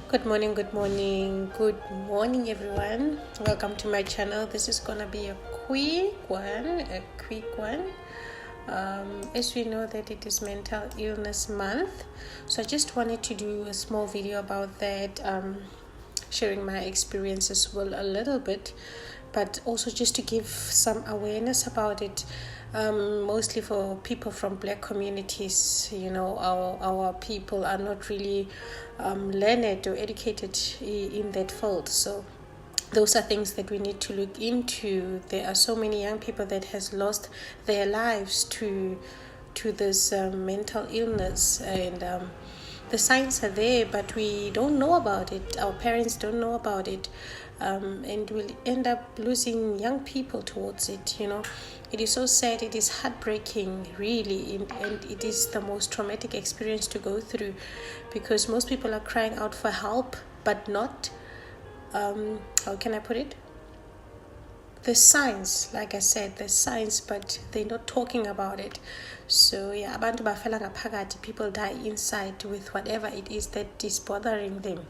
Good morning, good morning, good morning, everyone. Welcome to my channel. This is gonna be a quick one. As we know that it is Mental Illness Month, so I just wanted to do a small video about that, sharing my experience as well a little bit, but also just to give some awareness about it. Mostly for people from black communities, our people are not really learned or educated in that field. So those are things that we need to look into. There are so many young people that has lost their lives to this mental illness, and the signs are there, but we don't know about it. Our parents don't know about it, and we'll end up losing young people towards it. It is so sad. It is heartbreaking, really, and it is the most traumatic experience to go through, because most people are crying out for help, but not, how can I put it? The signs, like I said, the signs, but they're not talking about it. So yeah, abantu bafela ngaphakathi, people die inside with whatever it is that is bothering them.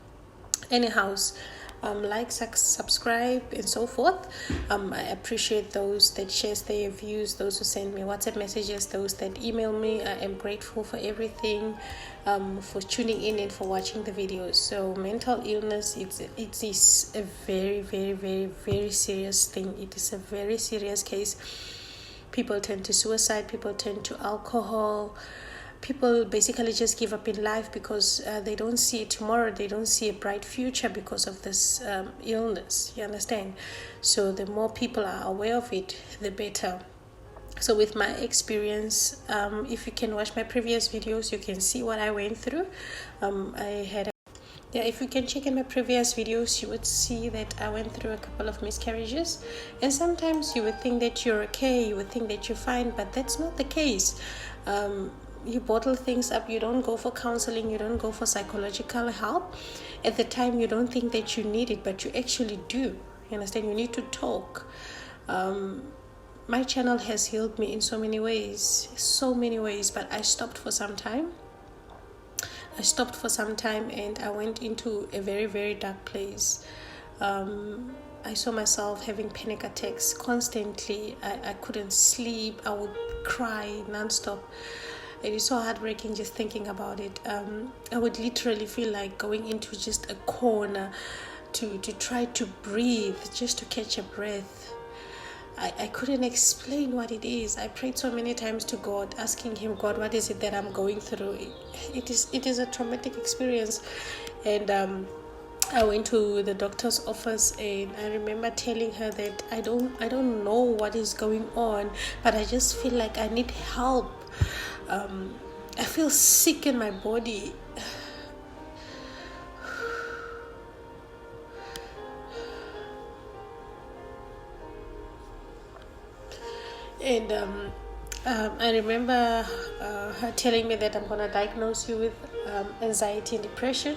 Anyhow, like, subscribe, and so forth. I appreciate those that share their views, those who send me WhatsApp messages, those that email me. I am grateful for everything, for tuning in and for watching the videos. So mental illness, it is a very, very, very, very serious thing. It is a very serious case. People turn to suicide, people turn to alcohol. People basically just give up in life because they don't see tomorrow. They don't see a bright future because of this illness. You understand? So the more people are aware of it, the better. So with my experience, if you can watch my previous videos, you can see what I went through. If you can check in my previous videos, you would see that I went through a couple of miscarriages. And sometimes you would think that you're okay, you would think that you're fine, but that's not the case. You bottle things up. You don't go for counseling, you don't go for psychological help. At the time, you don't think that you need it, but you actually do. You understand? You need to talk. My channel has healed me in so many ways, but I stopped for some time. And I went into a very, very dark place. I saw myself having panic attacks constantly. I couldn't sleep. I would cry nonstop. It is so heartbreaking just thinking about it. I would literally feel like going into just a corner to try to breathe, just to catch a breath. I couldn't explain what it is. I prayed so many times to God, asking him, God, what is it that I'm going through? It is a traumatic experience. And I went to the doctor's office, and I remember telling her that I don't know what is going on, but I just feel like I need help. I feel sick in my body. And I remember her telling me that I'm going to diagnose you with anxiety and depression.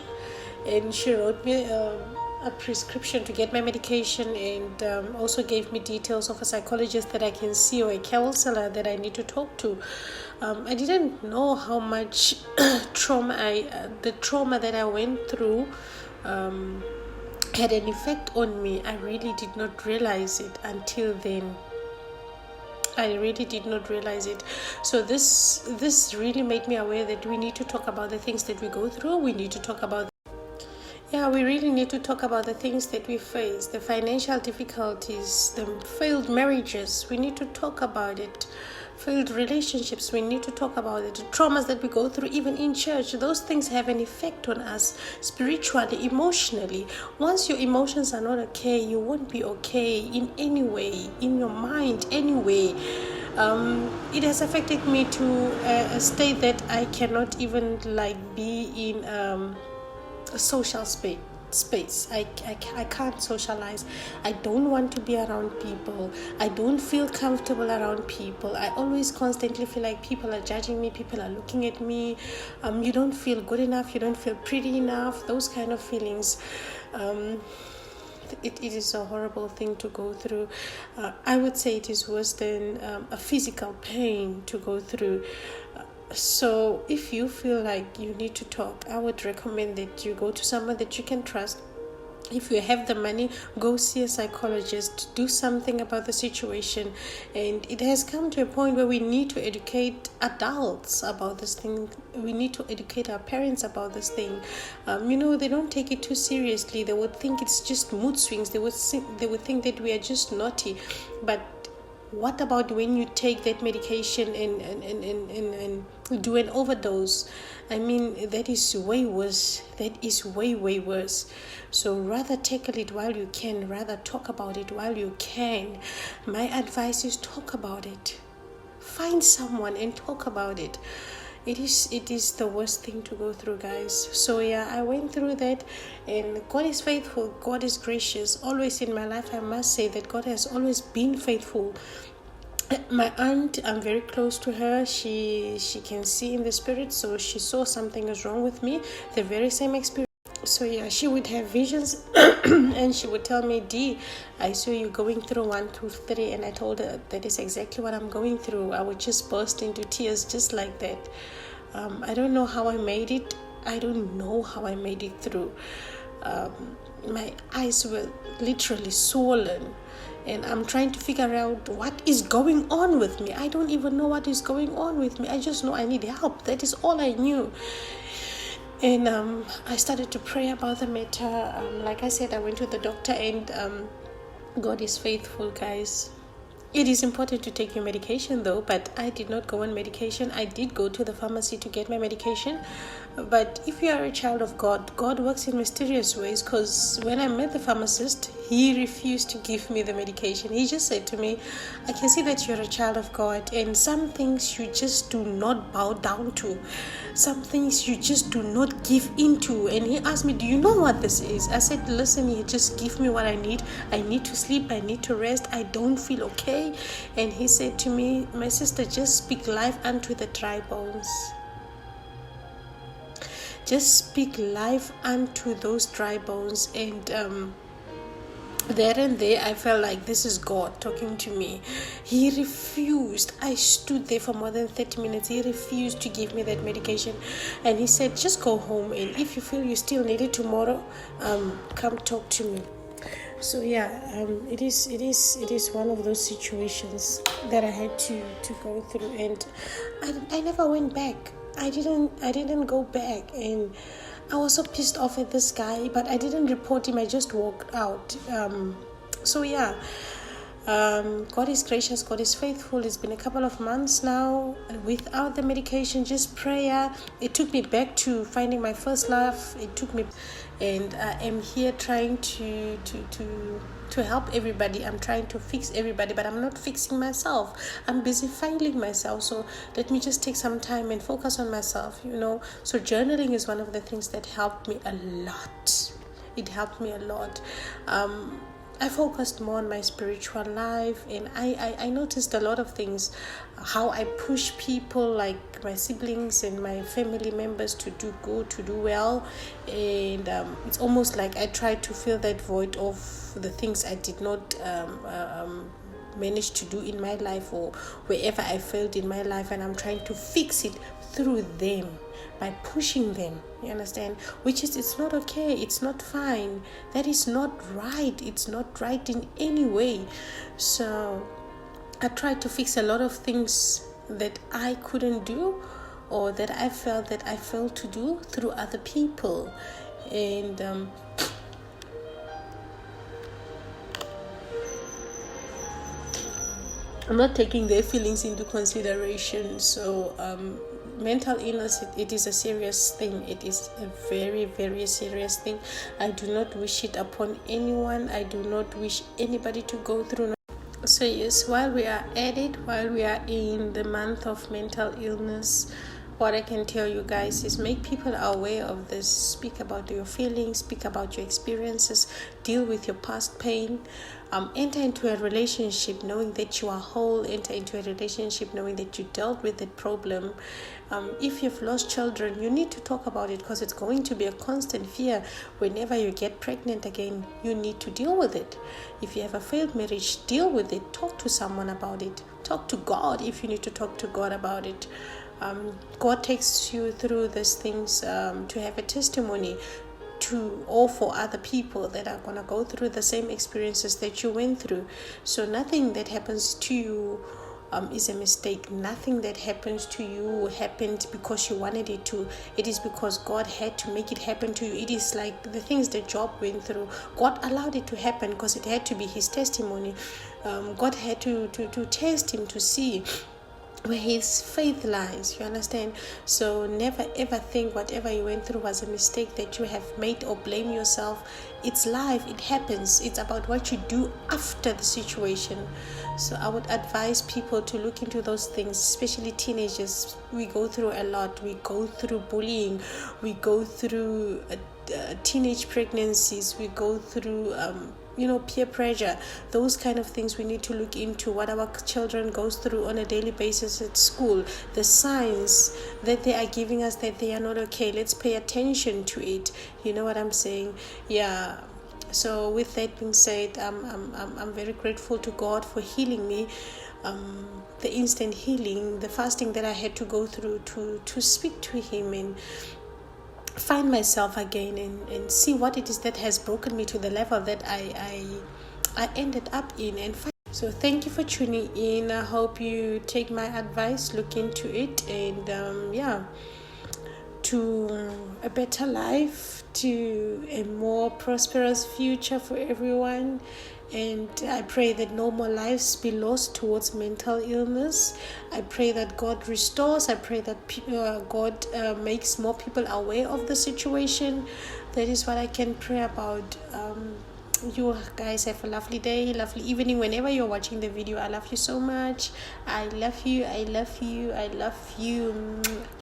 And she wrote me a prescription to get my medication, and also gave me details of a psychologist that I can see, or a counselor that I need to talk to. I didn't know how much the trauma that I went through had an effect on me. I really did not realize it until then. I really did not realize it. So this really made me aware that we need to talk about the things that we go through. We need to talk about we really need to talk about the things that we face, the financial difficulties, the failed marriages. We need to talk about it. Failed relationships, we need to talk about it. The traumas that we go through, even in church, those things have an effect on us spiritually, emotionally. Once your emotions are not okay, you won't be okay in any way, in your mind anyway. It has affected me to a state that I cannot even be in a social space. I can't socialize. I don't want to be around people. I don't feel comfortable around people. I always constantly feel like people are judging me, people are looking at me. You don't feel good enough, you don't feel pretty enough, those kind of feelings. It is a horrible thing to go through. I would say it is worse than a physical pain to go through. So if you feel like you need to talk, I would recommend that you go to someone that you can trust. If you have the money, go see a psychologist, do something about the situation. And it has come to a point where we need to educate adults about this thing. We need to educate our parents about this thing. They don't take it too seriously. They would think it's just mood swings. They would think that we are just naughty. But what about when you take that medication and do an overdose? I mean, that is way worse. That is way, way worse. So rather tackle it while you can. Rather talk about it while you can. My advice is talk about it. Find someone and talk about it. It is the worst thing to go through, guys. So yeah, I went through that, and God is faithful. God is gracious. Always in my life, I must say that God has always been faithful. My aunt, I'm very close to her. She can see in the spirit, so she saw something is wrong with me. The very same experience. So yeah, she would have visions and she would tell me, D, I saw you going through 1, 2, 3, and I told her that is exactly what I'm going through. I would just burst into tears just like that. I don't know how I made it. I don't know how I made it through. My eyes were literally swollen, and I'm trying to figure out what is going on with me. I don't even know what is going on with me. I just know I need help. That is all I knew. And I started to pray about the matter. Like I said, I went to the doctor, and God is faithful, guys. It is important to take your medication though, but I did not go on medication. I did go to the pharmacy to get my medication. But if you are a child of God, God works in mysterious ways, because when I met the pharmacist, he refused to give me the medication. He just said to me, I can see that you're a child of God, and some things you just do not bow down to. Some things you just do not give into. And he asked me, do you know what this is? I said, listen, you just give me what I need. I need to sleep. I need to rest. I don't feel okay. And he said to me, my sister, just speak life unto the dry bones. Just speak life unto those dry bones. And there and there, I felt like this is God talking to me. He refused. I stood there for more than 30 minutes. He refused to give me that medication. And he said, just go home. And if you feel you still need it tomorrow, come talk to me. So yeah, it is one of those situations that I had to go through. And I never went back. I didn't go back, and I was so pissed off at this guy, but I didn't report him. I just walked out. So yeah, God is gracious, God is faithful. It's been a couple of months now without the medication, just prayer. It took me back to finding my first love. It took me, and I am here trying to help everybody. I'm trying to fix everybody, but I'm not fixing myself. I'm busy failing myself. So let me just take some time and focus on myself, So journaling is one of the things that helped me a lot. It helped me a lot. I focused more on my spiritual life, and I noticed a lot of things, how I push people like my siblings and my family members to do good, to do well, and it's almost like I tried to fill that void of the things I did not manage to do in my life, or wherever I failed in my life, and I'm trying to fix it through them, by pushing them, you understand? Which is, it's not okay, it's not fine, that is not right, it's not right in any way. So I tried to fix a lot of things that I couldn't do, or that I felt that I failed to do through other people. And I'm not taking their feelings into consideration. So mental illness, it is a serious thing. It is a very, very serious thing. I do not wish it upon anyone. I do not wish anybody to go through. So yes, while we are at it, while we are in the month of mental illness, what I can tell you guys is make people aware of this. Speak about your feelings, speak about your experiences, deal with your past pain. Enter into a relationship knowing that you are whole. Enter into a relationship knowing that you dealt with that problem. If you've lost children, you need to talk about it, because it's going to be a constant fear. Whenever you get pregnant again, you need to deal with it. If you have a failed marriage, deal with it. Talk to someone about it. Talk to God if you need to talk to God about it. God takes you through these things to have a testimony to or for other people that are going to go through the same experiences that you went through. So nothing that happens to you is a mistake. Nothing that happens to you happened because you wanted it to. It is because God had to make it happen to you. It is like the things that Job went through. God allowed it to happen because it had to be his testimony. God had to test him to see where his faith lies. You understand? So never ever think whatever you went through was a mistake that you have made or blame yourself. It's life, it happens. It's about what you do after the situation. So I would advise people to look into those things, especially teenagers. We go through a lot. We go through bullying, we go through teenage pregnancies, we go through peer pressure. Those kind of things we need to look into, what our children goes through on a daily basis at school, the signs that they are giving us that they are not okay. Let's pay attention to it. You know what I'm saying? Yeah. So with that being said, I'm very grateful to God for healing me, the instant healing, the fasting that I had to go through to speak to him and find myself again and see what it is that has broken me to the level that I ended up in. And so thank you for tuning in. I hope you take my advice, look into it, and to a better life, to a more prosperous future for everyone. And I pray that no more lives be lost towards mental illness. I pray that God restores. I pray that God makes more people aware of the situation. That is what I can pray about. You guys have a lovely day, lovely evening whenever you're watching the video. I love you so much. I love you. I love you. I love you.